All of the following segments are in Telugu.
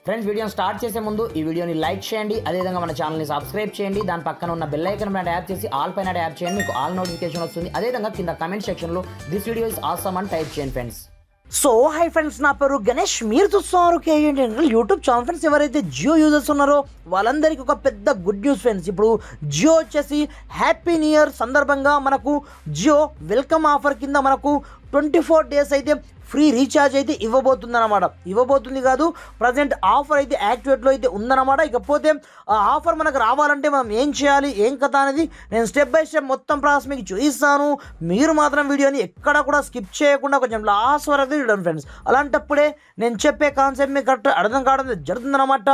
ఫ్రెండ్స్ వీడియోని స్టార్ట్ చేసే ముందు ఈ వీడియోని లైక్ చేయండి, అదేవిధంగా మన ఛానల్ని సబ్స్క్రైబ్ చేయండి. దాని పక్కన ఉన్న బెల్ ఐకాన్ పైన ట్యాప్ చేసి ఆల్ పైన ట్యాప్ చేయండి, మీకు ఆల్ నోటిఫికేషన్ వస్తుంది. అదేవిధంగా కింద కమెంట్ సెక్షన్లో దిస్ వీడియో ఇస్ ఆసమ్ అని టైప్ చేయండి ఫ్రెండ్స్. సో హై ఫ్రెండ్స్, నా పేరు గణేష్, మీరు చూస్తున్నారు కేఎన్ యూట్యూబ్ ఛానల్. ఫ్రెండ్స్, ఎవరైతే జియో యూజర్స్ ఉన్నారో వాళ్ళందరికీ ఒక పెద్ద గుడ్ న్యూస్ ఫ్రెండ్స్. ఇప్పుడు జియో వచ్చేసి హ్యాపీ న్యూ ఇయర్ సందర్భంగా మనకు జియో వెల్కమ్ ఆఫర్ కింద మనకు 24 days అయితే ఫ్రీ రీఛార్జ్ అయితే ఇవ్వబోతుంది కాదు, ప్రజెంట్ ఆఫర్ అయితే యాక్టివేట్లో అయితే ఉందన్నమాట. ఇకపోతే ఆ ఆఫర్ మనకు రావాలంటే మనం ఏం చేయాలి, ఏం కథ అనేది నేను స్టెప్ బై స్టెప్ మొత్తం ప్రాసెస్ మీకు చూపిస్తాను. మీరు మాత్రం వీడియోని ఎక్కడ కూడా స్కిప్ చేయకుండా కొంచెం లాస్ట్ వరకు చూడండి ఫ్రెండ్స్. అలాంటప్పుడే నేను చెప్పే కాన్సెప్ట్ మీకు కరెక్ట్ అర్థం కావడం జరుగుతుందన్నమాట.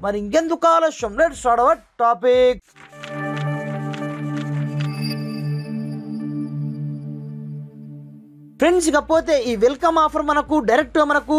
మరి ఇంకెందుకు ఆలస్యం, let's start our topic. Friends, ఇకపోతే ఈ వెల్కమ్ ఆఫర్ మనకు డైరెక్ట్గా మనకు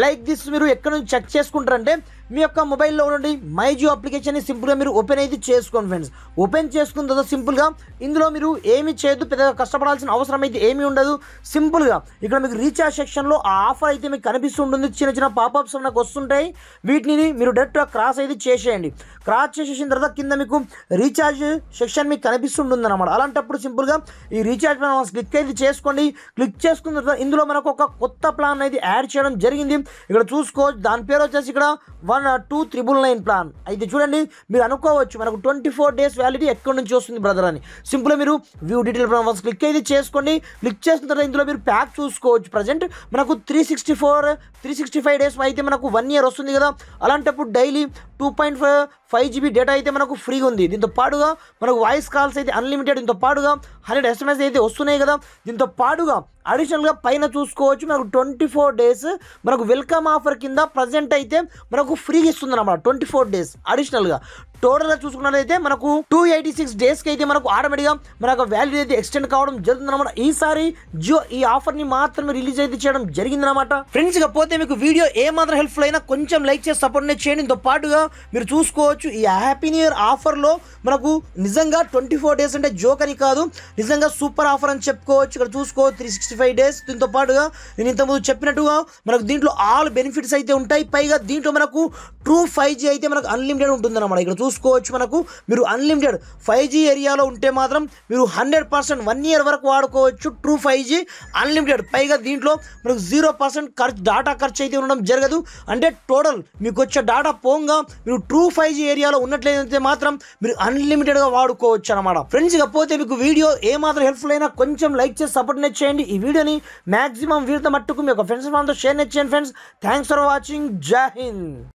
లైక్ దిస్ మీరు ఎక్కడ నుంచి చెక్ చేసుకుంటారంటే మీ యొక్క మొబైల్లో ఉండి మై జియో అప్లికేషన్ని సింపుల్గా మీరు ఓపెన్ అయితే చేసుకోండి ఫ్రెండ్స్. ఓపెన్ చేసుకున్న తర్వాత సింపుల్గా ఇందులో మీరు ఏమి చేయొద్దు, పెద్దగా కష్టపడాల్సిన అవసరం అయితే ఏమీ ఉండదు. సింపుల్గా ఇక్కడ మీకు రీఛార్జ్ సెక్షన్లో ఆ ఆఫర్ అయితే మీకు కనిపిస్తుంటుంది. చిన్న చిన్న పాపప్స్ మనకు వస్తుంటాయి, వీటిని మీరు డైరెక్ట్గా క్రాస్ అయితే చేసేయండి. క్రాస్ చేసేసిన తర్వాత కింద మీకు రీఛార్జ్ సెక్షన్ మీకు కనిపిస్తుంటుంది అనమాట. అలాంటప్పుడు సింపుల్గా ఈ రీఛార్జ్ ప్లాన్ క్లిక్ అయితే చేసుకోండి. క్లిక్ చేసుకున్న తర్వాత ఇందులో మనకు ఒక కొత్త ప్లాన్ అయితే యాడ్ చేయడం జరిగింది. ఇక్కడ చూసుకోవచ్చు, దాని పేరు వచ్చేసి ఇక్కడ 12999 ప్లాన్. అయితే చూడండి, మీరు అనుకోవచ్చు మనకు 24 days వ్యాలిడిటీ ఎక్కడి నుంచి వస్తుంది బ్రదర్ అని. సింపుల్గా మీరు వ్యూ డీటెయిల్ ప్లాన్ క్లిక్ అయితే చేసుకోండి. క్లిక్ చేసిన తర్వాత ఇందులో మీరు ప్యాక్ చూసుకోవచ్చు. ప్రజెంట్ మనకు 365 days అయితే మనకు 1 year వస్తుంది కదా. అలాంటప్పుడు డైలీ 2.5 GB డేటా అయితే మనకు ఫ్రీగా ఉంది. దీంతో పాటుగా మనకు వాయిస్ కాల్స్ అయితే అన్లిమిటెడ్, దీంతో పాటుగా 100 SMS అయితే వస్తున్నాయి కదా. దీంతో పాటుగా అడిషనల్గా పైన చూసుకోవచ్చు మనకు 24 days మనకు వెల్కమ్ ఆఫర్ కింద ప్రజెంట్ అయితే మనకు ఫ్రీగా ఇస్తుంది అన్నమాట. 24 days అడిషనల్గా టోటల్గా చూసుకున్నట్లయితే మనకు 286 daysకి అయితే మనకు ఆటోమేటిక్గా మనకు వ్యాలిడిటీ అయితే ఎక్స్టెండ్ కావడం జరుగుతుందన్నమాట. ఈసారి జియో ఈ ఆఫర్ని మాత్రమే రిలీజ్ అయితే చేయడం జరిగిందన్నమాట. ఫ్రెండ్స్, ఇకపోతే మీకు వీడియో ఏమాత్రం హెల్ప్ఫుల్ అయినా కొంచెం లైక్ చేసి సపోర్ట్ చేయండి. దీంతో పాటుగా మీరు చూసుకోవచ్చు ఈ హ్యాపీ న్యూ ఇయర్ ఆఫర్లో మనకు నిజంగా 24 days అంటే జోక్ అని కాదు, నిజంగా సూపర్ ఆఫర్ అని చెప్పుకోవచ్చు. ఇక్కడ చూసుకోవచ్చు 365 days. దీంతో పాటుగా నేను ఇంతకుముందు చెప్పినట్టుగా మనకు దీంట్లో ఆల్ బెనిఫిట్స్ అయితే ఉంటాయి. పైగా దీంట్లో మనకు ట్రూ 5G అయితే మనకు అన్లిమిటెడ్ ఉంటుందన్నమాట. ఇక్కడ చూసుకోవచ్చు మనకు మీరు అన్లిమిటెడ్ 5G ఏరియాలో ఉంటే మాత్రం మీరు 100% 1 year వరకు వాడుకోవచ్చు. True 5G unlimited. పైగా దీంట్లో మనకు 0% డాటా ఖర్చు అయితే ఉండడం జరగదు. అంటే టోటల్ మీకు వచ్చే డాటా పోంగా మీరు ట్రూ 5G ఏరియాలో ఉన్నట్లయితే మాత్రం మీరు అన్లిమిటెడ్గా వాడుకోవచ్చు అనమాట. ఫ్రెండ్స్, ఇకపోతే మీకు వీడియో ఏమాత్రం హెల్ప్ఫుల్ అయినా కొంచెం లైక్ చేసి సపోర్ట్ చేయండి. ఈ వీడియోని మాక్సిమం వీరితో మట్టుకు మీ యొక్క ఫ్రెండ్స్ వాళ్ళతో షేర్ చేయండి ఫ్రెండ్స్. Thanks for watching. జై హింద్.